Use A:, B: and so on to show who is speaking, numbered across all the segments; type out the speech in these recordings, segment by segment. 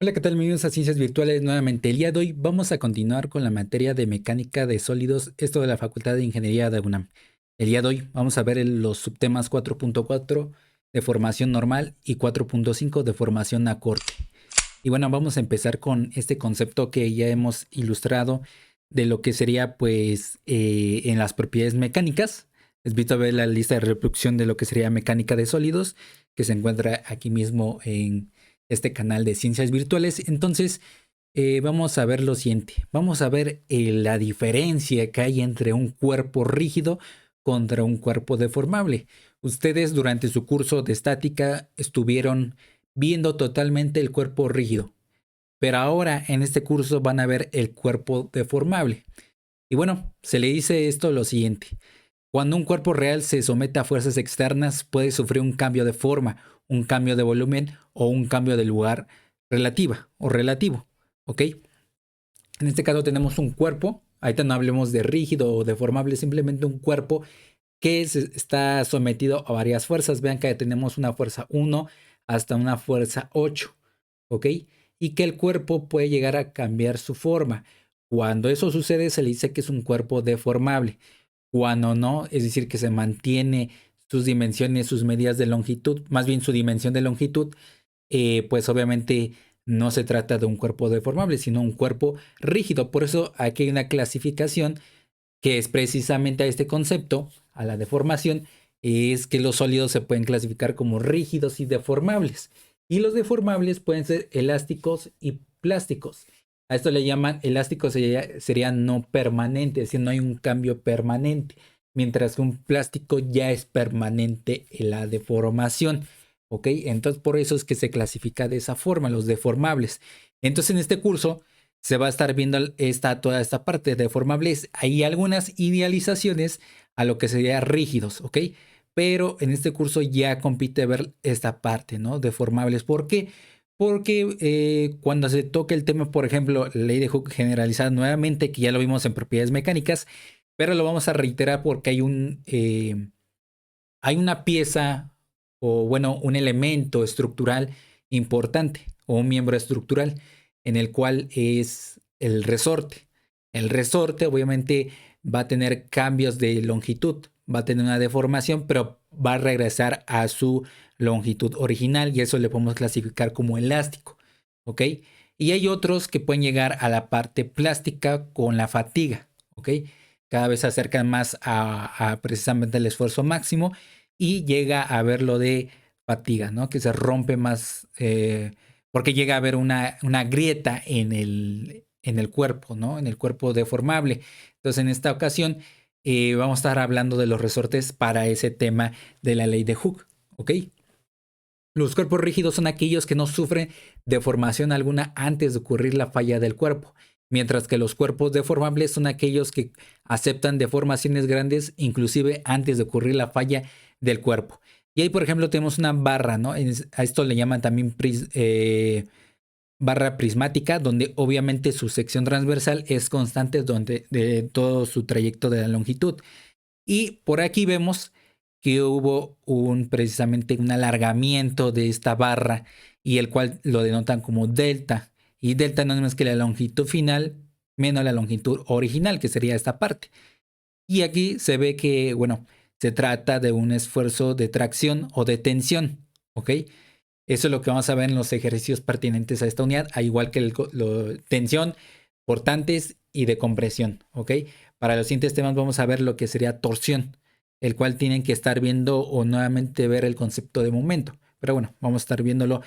A: Hola, ¿qué tal? Bienvenidos a Ciencias Virtuales nuevamente. El día de hoy vamos a continuar con la materia de mecánica de sólidos, esto de la Facultad de Ingeniería de UNAM. El día de hoy vamos a ver los subtemas 4.4 de formación normal y 4.5 de formación a corte. Y bueno, vamos a empezar con este concepto que ya hemos ilustrado de lo que sería pues en las propiedades mecánicas. Les invito a ver la lista de reproducción de lo que sería mecánica de sólidos, que se encuentra aquí mismo en este canal de Ciencias Virtuales. Entonces, vamos a ver lo siguiente. Vamos a ver la diferencia que hay entre un cuerpo rígido contra un cuerpo deformable. Ustedes durante su curso de estática estuvieron viendo totalmente el cuerpo rígido, pero ahora en este curso van a ver el cuerpo deformable. Y bueno, se le dice esto lo siguiente. Cuando un cuerpo real se somete a fuerzas externas, puede sufrir un cambio de forma, un cambio de volumen o un cambio de lugar relativa o relativo. ¿Ok? En este caso tenemos un cuerpo, ahorita no hablemos de rígido o deformable, simplemente un cuerpo que está sometido a varias fuerzas. Vean que tenemos una fuerza 1 hasta una fuerza 8, ¿ok? Y que el cuerpo puede llegar a cambiar su forma. Cuando eso sucede se le dice que es un cuerpo deformable. Cuando no, es decir, que se mantiene sus dimensiones, sus medidas de longitud, más bien su dimensión de longitud, pues obviamente no se trata de un cuerpo deformable, sino un cuerpo rígido. Por eso aquí hay una clasificación que es precisamente a este concepto, a la deformación, es que los sólidos se pueden clasificar como rígidos y deformables. Y los deformables pueden ser elásticos y plásticos. A esto le llaman elásticos, sería no permanente, es decir, no hay un cambio permanente, mientras que un plástico ya es permanente en la deformación. ¿Ok? Entonces por eso es que se clasifica de esa forma, los deformables. Entonces en este curso se va a estar viendo toda esta parte de deformables. Hay algunas idealizaciones a lo que sería rígidos, ¿ok? Pero en este curso ya compite ver esta parte, ¿no? Deformables. ¿Por qué? Porque cuando se toque el tema, por ejemplo, la ley de Hooke generalizada nuevamente, que ya lo vimos en propiedades mecánicas, pero lo vamos a reiterar porque hay una pieza o bueno, un elemento estructural importante o un miembro estructural en el cual es el resorte. El resorte obviamente va a tener cambios de longitud, va a tener una deformación, pero va a regresar a su longitud original y eso le podemos clasificar como elástico, ¿ok? Y hay otros que pueden llegar a la parte plástica con la fatiga, ¿ok? Cada vez se acercan más a precisamente el esfuerzo máximo y llega a haber lo de fatiga, ¿no? Que se rompe más, porque llega a haber una grieta en el cuerpo, ¿no? En el cuerpo deformable. Entonces, en esta ocasión, vamos a estar hablando de los resortes para ese tema de la ley de Hooke, ¿ok? Los cuerpos rígidos son aquellos que no sufren deformación alguna antes de ocurrir la falla del cuerpo, mientras que los cuerpos deformables son aquellos que aceptan deformaciones grandes inclusive antes de ocurrir la falla del cuerpo. Y ahí, por ejemplo, tenemos una barra, ¿no? A esto le llaman también barra prismática, donde obviamente su sección transversal es constante de todo su trayecto de la longitud. Y por aquí vemos que hubo precisamente un alargamiento de esta barra y el cual lo denotan como delta. Y delta no es más que la longitud final menos la longitud original, que sería esta parte. Y aquí se ve que, bueno, se trata de un esfuerzo de tracción o de tensión, ¿ok? Eso es lo que vamos a ver en los ejercicios pertinentes a esta unidad, al igual que tensión, portantes y de compresión, ¿ok? Para los siguientes temas vamos a ver lo que sería torsión, el cual tienen que estar viendo o nuevamente ver el concepto de momento. Pero bueno, vamos a estar viéndolo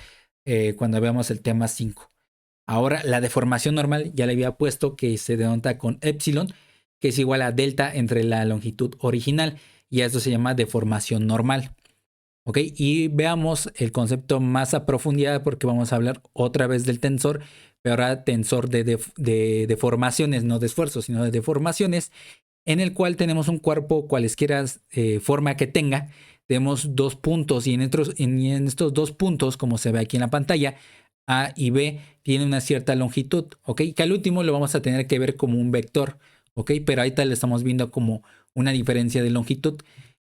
A: cuando veamos el tema 5. Ahora, la deformación normal ya le había puesto que se denota con epsilon, que es igual a delta entre la longitud original, y a esto se llama deformación normal. ¿Ok? Y veamos el concepto más a profundidad porque vamos a hablar otra vez del tensor, pero ahora tensor de deformaciones, no de esfuerzos, sino de deformaciones, en el cual tenemos un cuerpo cualesquiera forma que tenga, tenemos dos puntos y en estos dos puntos, como se ve aquí en la pantalla, A y B tienen una cierta longitud, ¿ok? Que al último lo vamos a tener que ver como un vector, ¿ok? Pero ahorita lo estamos viendo como una diferencia de longitud.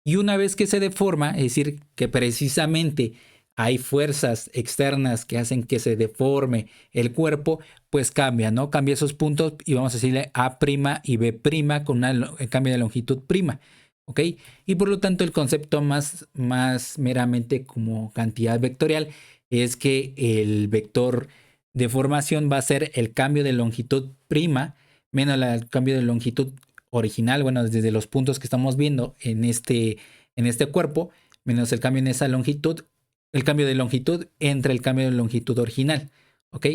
A: Y una vez que se deforma, es decir, que precisamente hay fuerzas externas que hacen que se deforme el cuerpo, pues cambia, ¿no? Cambia esos puntos y vamos a decirle A' y B' con un cambio de longitud prima, ¿ok? Y por lo tanto el concepto más meramente como cantidad vectorial es que el vector de formación va a ser el cambio de longitud prima menos el cambio de longitud original, bueno, desde los puntos que estamos viendo en este cuerpo, menos el cambio en esa longitud, el cambio de longitud entre el cambio de longitud original, ¿ok?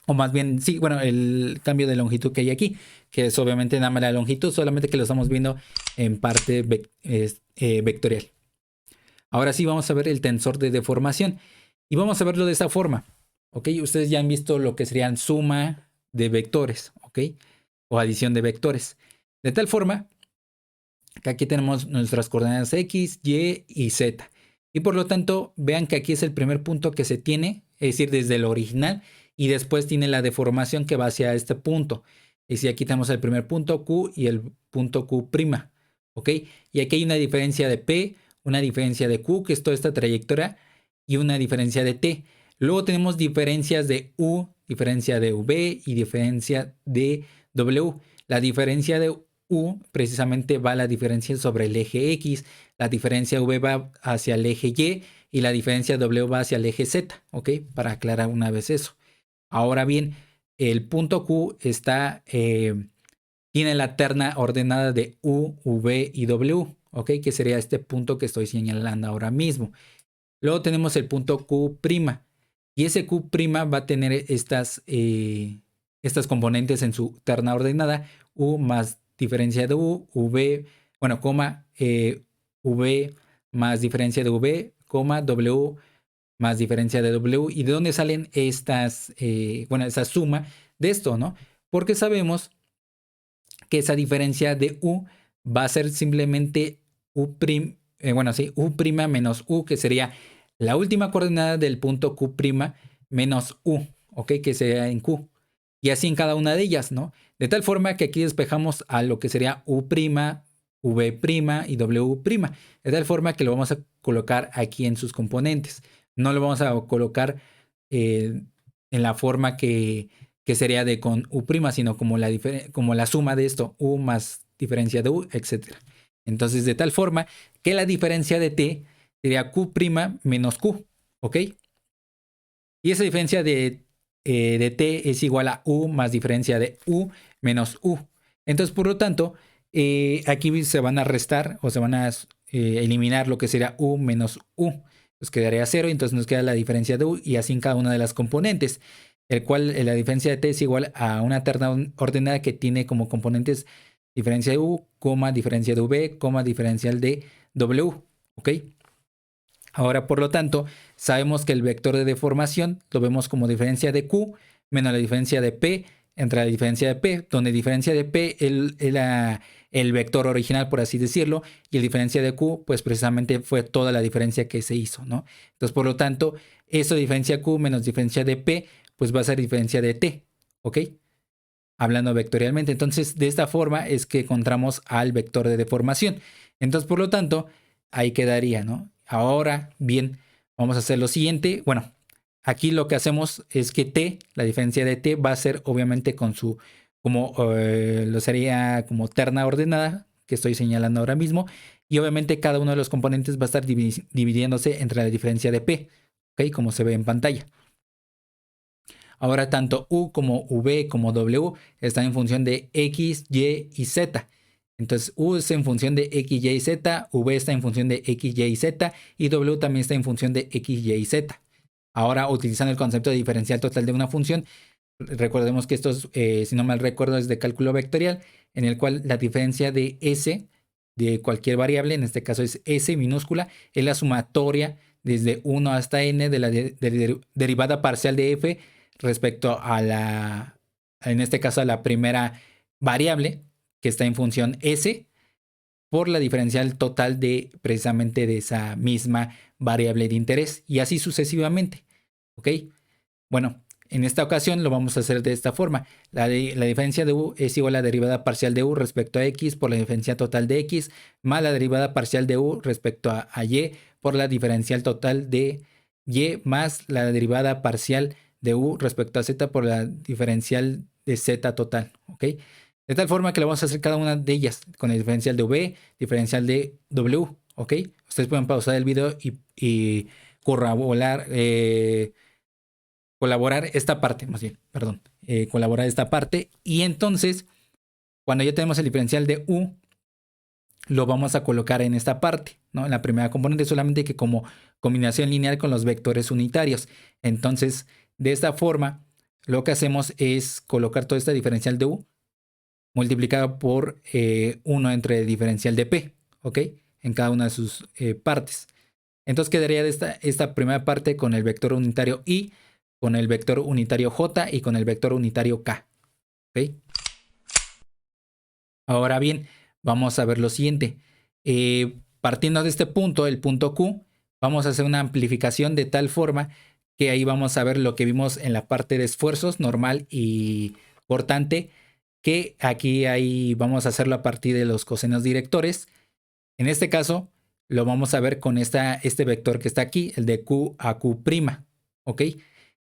A: O más bien, sí, bueno, el cambio de longitud que hay aquí, que es obviamente nada más la longitud, solamente que lo estamos viendo en parte vectorial. Ahora sí vamos a ver el tensor de deformación y vamos a verlo de esta forma, ¿ok? Ustedes ya han visto lo que serían suma de vectores, ¿ok? O adición de vectores. De tal forma que aquí tenemos nuestras coordenadas X, Y y Z. Y por lo tanto, vean que aquí es el primer punto que se tiene, es decir, desde el original, y después tiene la deformación que va hacia este punto. Y si aquí tenemos el primer punto Q y el punto Q', ¿ok? Y aquí hay una diferencia de P, una diferencia de Q, que es toda esta trayectoria, y una diferencia de T. Luego tenemos diferencias de U, diferencia de V y diferencia de W. La diferencia de U precisamente va a la diferencia sobre el eje X, la diferencia V va hacia el eje y la diferencia W va hacia el eje Z, ¿ok? Para aclarar una vez eso. Ahora bien, el punto Q tiene la terna ordenada de U, V y W, ¿ok? Que sería este punto que estoy señalando ahora mismo. Luego tenemos el punto Q', y ese Q' va a tener estas componentes en su terna ordenada, U más diferencia de U, V, bueno, coma, V más diferencia de V, coma, W más diferencia de W. ¿Y de dónde salen esa suma de esto, ¿no? Porque sabemos que esa diferencia de U va a ser simplemente U', U' menos U, que sería la última coordenada del punto Q' menos U, ¿ok? Que sería en Q. Y así en cada una de ellas, ¿no? De tal forma que aquí despejamos a lo que sería U', V' y W'. De tal forma que lo vamos a colocar aquí en sus componentes. No lo vamos a colocar en la forma que sería de con U', sino como la suma de esto, U más diferencia de U, etc. Entonces, de tal forma que la diferencia de T sería Q' menos Q, ¿ok? Y esa diferencia de T es igual a U más diferencia de U menos U. Entonces, por lo tanto, aquí se van a restar o se van a eliminar lo que sería U menos U. Nos quedaría 0, entonces nos queda la diferencia de U y así en cada una de las componentes, el cual la diferencia de T es igual a una terna ordenada que tiene como componentes diferencia de U, diferencia de V, diferencial de W, ¿ok? Ahora, por lo tanto, sabemos que el vector de deformación lo vemos como diferencia de Q menos la diferencia de P entre la diferencia de P, donde diferencia de P era el vector original, por así decirlo, y la diferencia de Q, pues precisamente fue toda la diferencia que se hizo, ¿no? Entonces, por lo tanto, eso diferencia Q menos diferencia de P, pues va a ser diferencia de T, ¿ok? Hablando vectorialmente. Entonces, de esta forma es que encontramos al vector de deformación. Entonces, por lo tanto, ahí quedaría, ¿no? Ahora, bien, vamos a hacer lo siguiente. Bueno, aquí lo que hacemos es que T, la diferencia de T va a ser obviamente lo sería como terna ordenada, que estoy señalando ahora mismo, y obviamente cada uno de los componentes va a estar dividiéndose entre la diferencia de P, ¿ok? Como se ve en pantalla. Ahora tanto U como V como W están en función de X, Y y Z. Entonces U está en función de X, Y y Z, V está en función de X, Y y Z y W también está en función de X, Y y Z. Ahora utilizando el concepto de diferencial total de una función, recordemos que esto si no mal recuerdo, es de cálculo vectorial, en el cual la diferencia de S de cualquier variable, en este caso es S minúscula, es la sumatoria desde 1 hasta n de la derivada parcial de f respecto en este caso, a la primera variable que está en función S por la diferencial total precisamente de esa misma variable de interés y así sucesivamente. ¿Ok? Bueno, en esta ocasión lo vamos a hacer de esta forma. La diferencia de u es igual a la derivada parcial de u respecto a x por la diferencia total de x, más la derivada parcial de u respecto a y por la diferencial total de y, más la derivada parcial de u respecto a z por la diferencial de z total, ¿ok? De tal forma que lo vamos a hacer cada una de ellas, con el diferencial de v, diferencial de w, ¿ok? Ustedes pueden pausar el video y corroborar, colaborar esta parte, más bien, perdón, colaborar esta parte. Y entonces, cuando ya tenemos el diferencial de u, lo vamos a colocar en esta parte, ¿no? En la primera componente, solamente que como combinación lineal con los vectores unitarios. Entonces, de esta forma, lo que hacemos es colocar toda esta diferencial de u multiplicado por 1 entre el diferencial de p, ¿ok? En cada una de sus partes. Entonces quedaría de esta primera parte con el vector unitario i, con el vector unitario j y con el vector unitario k, ¿ok? Ahora bien, vamos a ver lo siguiente. Partiendo de este punto, el punto q, vamos a hacer una amplificación de tal forma que ahí vamos a ver lo que vimos en la parte de esfuerzos normal y cortante, que aquí ahí vamos a hacerlo a partir de los cosenos directores. En este caso, lo vamos a ver con este vector que está aquí, el de q a q', ¿ok?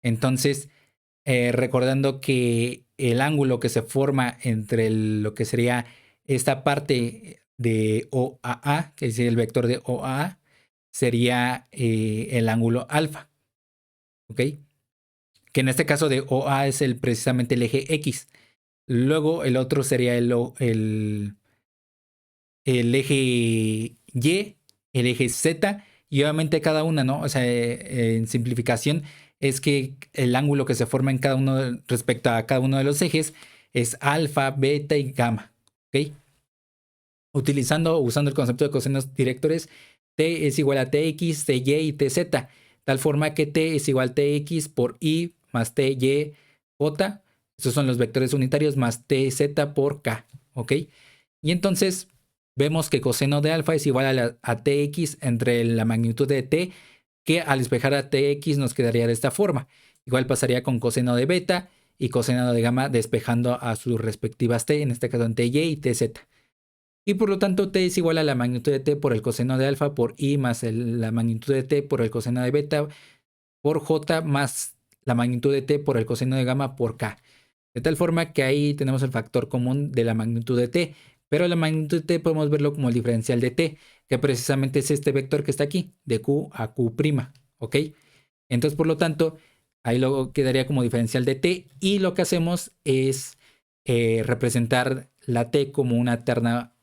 A: Entonces, recordando que el ángulo que se forma entre lo que sería esta parte de OAA, que es el vector de OAA, sería el ángulo alfa, ¿ok? Que en este caso de OA es precisamente el eje X. Luego el otro sería el eje Y, el eje Z, y obviamente cada una, ¿no? O sea, en simplificación es que el ángulo que se forma en cada uno respecto a cada uno de los ejes es alfa, beta y gamma, ¿ok? Usando el concepto de cosenos directores, T es igual a TX, TY y TZ, tal forma que T es igual a TX por I más TY, J, esos son los vectores unitarios, más TZ por K, ¿ok? Y entonces vemos que coseno de alfa es igual a Tx entre la magnitud de T, que al despejar a Tx nos quedaría de esta forma. Igual pasaría con coseno de beta y coseno de gamma despejando a sus respectivas T, en este caso en Ty y Tz. Y por lo tanto T es igual a la magnitud de T por el coseno de alfa por I más la magnitud de T por el coseno de beta por J más la magnitud de T por el coseno de gamma por K. De tal forma que ahí tenemos el factor común de la magnitud de T. Pero la magnitud de T podemos verlo como el diferencial de T, que precisamente es este vector que está aquí, de Q a Q', ¿ok? Entonces, por lo tanto, ahí luego quedaría como diferencial de T, y lo que hacemos es representar la T como una terna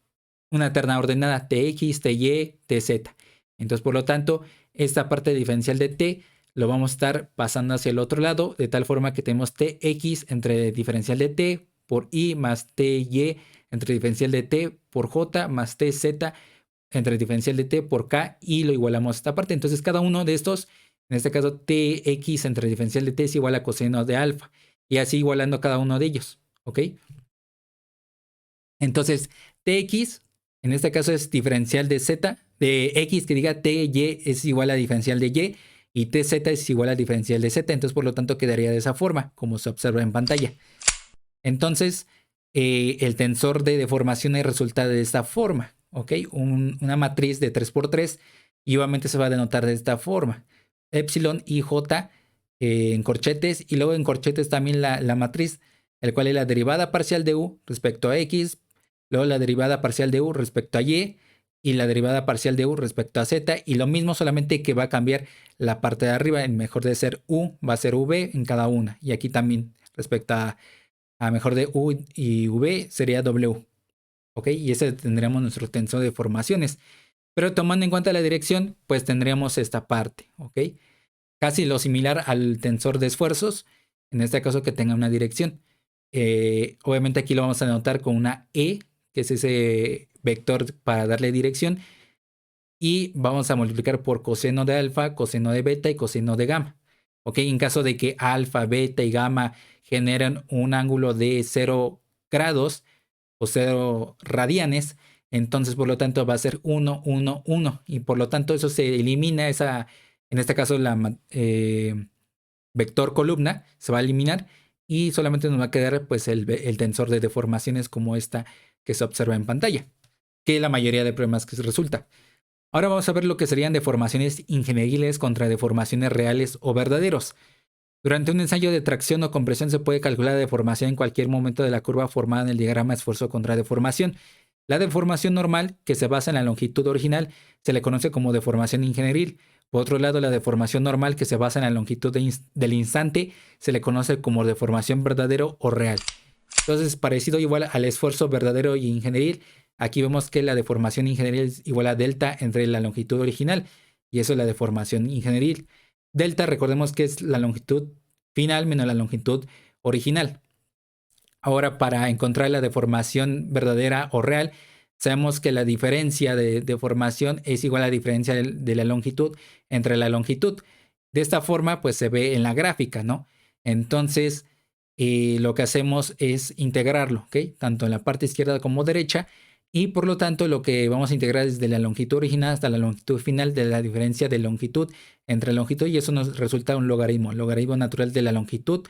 A: ordenada Tx, Ty, Tz. Entonces, por lo tanto, esta parte de diferencial de T lo vamos a estar pasando hacia el otro lado, de tal forma que tenemos Tx entre diferencial de T por I más Ty entre diferencial de T por J más Tz entre diferencial de T por K, y lo igualamos a esta parte. Entonces cada uno de estos, en este caso Tx entre diferencial de T es igual a coseno de alfa, y así igualando cada uno de ellos, ¿ok? Entonces Tx en este caso es diferencial de Z, de X, que diga Ty es igual a diferencial de Y, y Tz es igual a diferencial de Z. Entonces por lo tanto quedaría de esa forma, como se observa en pantalla. Entonces el tensor de deformaciones resulta de esta forma, ¿ok? Una matriz de 3×3, y obviamente se va a denotar de esta forma. Epsilon y J en corchetes, y luego en corchetes también la matriz, el cual es la derivada parcial de U respecto a X, luego la derivada parcial de U respecto a Y, y la derivada parcial de U respecto a Z, y lo mismo, solamente que va a cambiar la parte de arriba. En mejor de ser U va a ser V en cada una, y aquí también respecto a mejor de U y V sería W, ¿ok? Y ese tendríamos nuestro tensor de formaciones. Pero tomando en cuenta la dirección, pues tendríamos esta parte, ¿ok? Casi lo similar al tensor de esfuerzos, en este caso que tenga una dirección. Obviamente aquí lo vamos a anotar con una E, que es ese vector para darle dirección, y vamos a multiplicar por coseno de alfa, coseno de beta y coseno de gamma. ¿Ok? En caso de que alfa, beta y gamma generen un ángulo de 0 grados o 0 radianes, entonces por lo tanto va a ser 1, 1, 1. Y por lo tanto eso se elimina, en este caso vector columna, se va a eliminar y solamente nos va a quedar pues el tensor de deformaciones como esta que se observa en pantalla, que es la mayoría de problemas que se resulta. Ahora vamos a ver lo que serían deformaciones ingenieriles contra deformaciones reales o verdaderos. Durante un ensayo de tracción o compresión se puede calcular la deformación en cualquier momento de la curva formada en el diagrama esfuerzo contra deformación. La deformación normal, que se basa en la longitud original, se le conoce como deformación ingenieril. Por otro lado, la deformación normal, que se basa en la longitud del instante, se le conoce como deformación verdadero o real. Entonces, parecido igual al esfuerzo verdadero y ingenieril, aquí vemos que la deformación ingenieril es igual a delta entre la longitud original, y eso es la deformación ingenieril. Delta, recordemos que es la longitud final menos la longitud original. Ahora, para encontrar la deformación verdadera o real, sabemos que la diferencia de deformación es igual a la diferencia de la longitud entre la longitud. De esta forma, pues se ve en la gráfica, ¿no? Entonces, lo que hacemos es integrarlo, ¿ok? Tanto en la parte izquierda como derecha. Y por lo tanto, lo que vamos a integrar es de la longitud original hasta la longitud final de la diferencia de longitud entre longitud. Y eso nos resulta un logaritmo natural de la longitud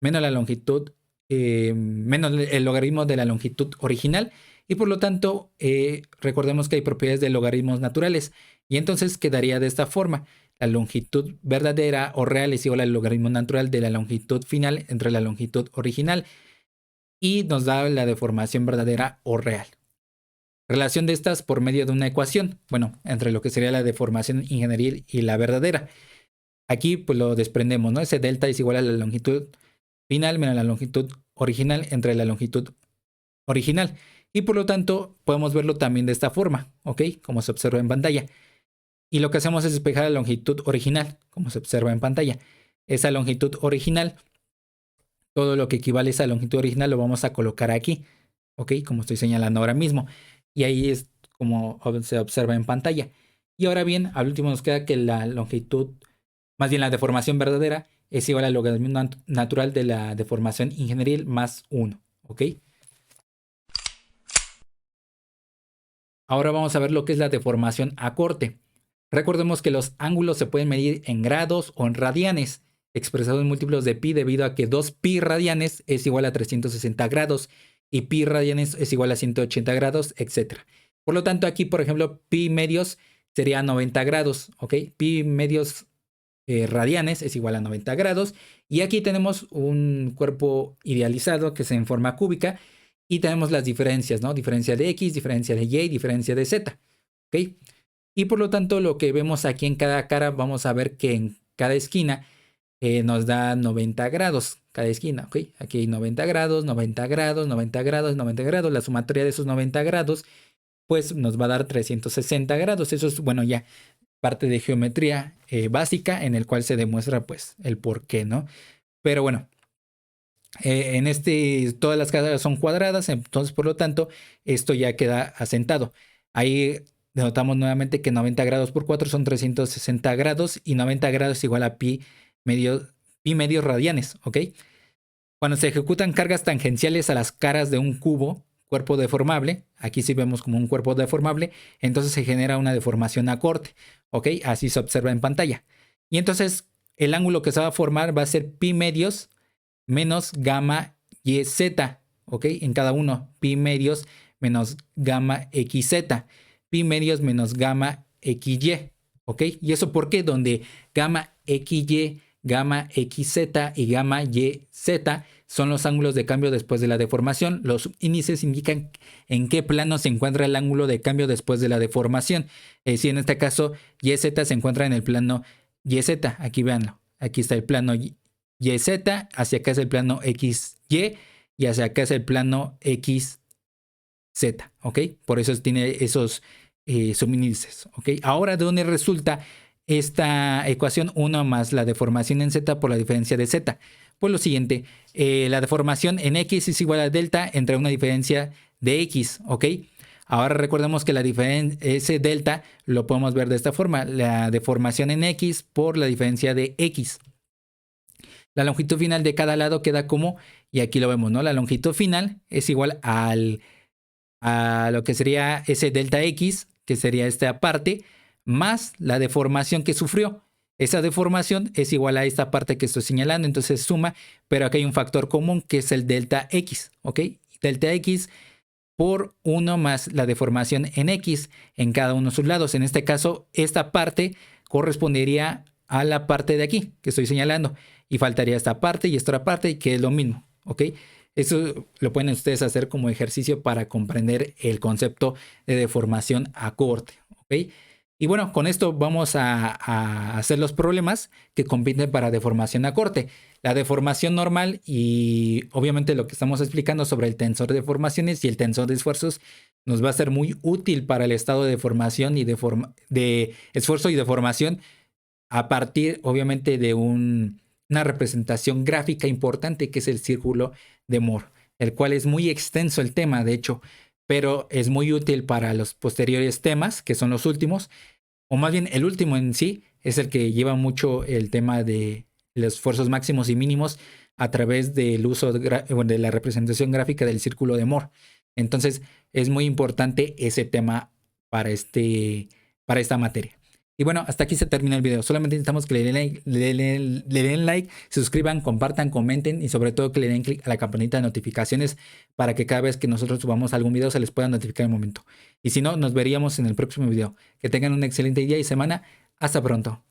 A: menos la longitud, menos el logaritmo de la longitud original. Y por lo tanto, recordemos que hay propiedades de logaritmos naturales. Y entonces quedaría de esta forma. La longitud verdadera o real es igual al logaritmo natural de la longitud final entre la longitud original. Y nos da la deformación verdadera o real. Relación de estas por medio de una ecuación. Bueno, entre lo que sería la deformación ingenieril y la verdadera. Aquí pues lo desprendemos, ¿no? Ese delta es igual a la longitud final menos la longitud original entre la longitud original. Y por lo tanto, podemos verlo también de esta forma, ¿ok? Como se observa en pantalla. Y lo que hacemos es despejar la longitud original, como se observa en pantalla. Esa longitud original, todo lo que equivale a esa longitud original lo vamos a colocar aquí, ¿ok? Como estoy señalando ahora mismo. Y ahí es como se observa en pantalla. Y ahora bien, al último nos queda que la longitud, más bien la deformación verdadera, es igual al logaritmo natural de la deformación ingenieril más 1, ¿ok? Ahora vamos a ver lo que es la deformación a corte. Recordemos que los ángulos se pueden medir en grados o en radianes, expresados en múltiplos de pi debido a que 2 pi radianes es igual a 360 grados y pi radianes es igual a 180 grados, etc. Por lo tanto, aquí, por ejemplo, pi medios sería 90 grados, ¿ok? Pi medios radianes es igual a 90 grados. Y aquí tenemos un cuerpo idealizado que es en forma cúbica y tenemos las diferencias, ¿no? Diferencia de X, diferencia de Y, diferencia de Z, ¿ok? Y por lo tanto, lo que vemos aquí en cada cara, vamos a ver que en cada esquina nos da 90 grados, cada esquina, ¿ok? Aquí hay 90 grados, 90 grados, 90 grados, 90 grados. La sumatoria de esos 90 grados, pues nos va a dar 360 grados. Eso es, bueno, ya parte de geometría básica en el cual se demuestra pues el por qué, ¿no? Pero bueno, en todas las casas son cuadradas, entonces por lo tanto esto ya queda asentado. Ahí denotamos nuevamente que 90 grados por 4 son 360 grados y 90 grados es igual a pi medios radianes, ¿ok? Cuando se ejecutan cargas tangenciales a las caras de un cuerpo deformable, aquí sí vemos como un cuerpo deformable, entonces se genera una deformación a corte, ¿ok? Así se observa en pantalla. Y entonces el ángulo que se va a formar va a ser pi medios menos gamma y z, ¿ok? En cada uno, pi medios menos gamma xz, pi medios menos gamma xy, ¿ok? ¿Y eso por qué? Donde gamma xy, gamma xz y gamma yz son los ángulos de cambio después de la deformación. Los índices indican en qué plano se encuentra el ángulo de cambio después de la deformación. Si en este caso yz se encuentra en el plano yz, aquí véanlo, aquí está el plano YZ, hacia acá es el plano XY y hacia acá es el plano XZ, ¿ok? Por eso tiene esos subíndices, ¿ok? Ahora, ¿de dónde resulta esta ecuación? 1 más la deformación en Z por la diferencia de Z. Pues lo siguiente, la deformación en X es igual a delta entre una diferencia de X, ¿ok? Ahora recordemos que ese delta lo podemos ver de esta forma, la deformación en X por la diferencia de X. La longitud final de cada lado queda como, y aquí lo vemos, ¿no? La longitud final es igual a lo que sería ese delta X, que sería esta parte, más la deformación que sufrió. Esa deformación es igual a esta parte que estoy señalando, entonces suma, pero aquí hay un factor común que es el delta X, ¿ok? Delta X por 1 más la deformación en X en cada uno de sus lados. En este caso, esta parte correspondería a la parte de aquí que estoy señalando y faltaría esta parte y esta otra parte que es lo mismo, ¿ok? Eso lo pueden ustedes hacer como ejercicio para comprender el concepto de deformación a corte, ¿ok? Y bueno, con esto vamos a hacer los problemas que compiten para deformación a corte. La deformación normal y obviamente lo que estamos explicando sobre el tensor de deformaciones y el tensor de esfuerzos nos va a ser muy útil para el estado de deformación y de esfuerzo y deformación a partir obviamente de una representación gráfica importante que es el círculo de Moore, el cual es muy extenso el tema, de hecho, pero es muy útil para los posteriores temas, que son los últimos, o más bien el último en sí, es el que lleva mucho el tema de los esfuerzos máximos y mínimos a través del uso de la representación gráfica del círculo de Moore. Entonces, es muy importante ese tema para esta materia. Y bueno, hasta aquí se termina el video. Solamente necesitamos que le den like, se suscriban, compartan, comenten y sobre todo que le den clic a la campanita de notificaciones para que cada vez que nosotros subamos algún video se les pueda notificar en el momento. Y si no, nos veríamos en el próximo video. Que tengan un excelente día y semana. Hasta pronto.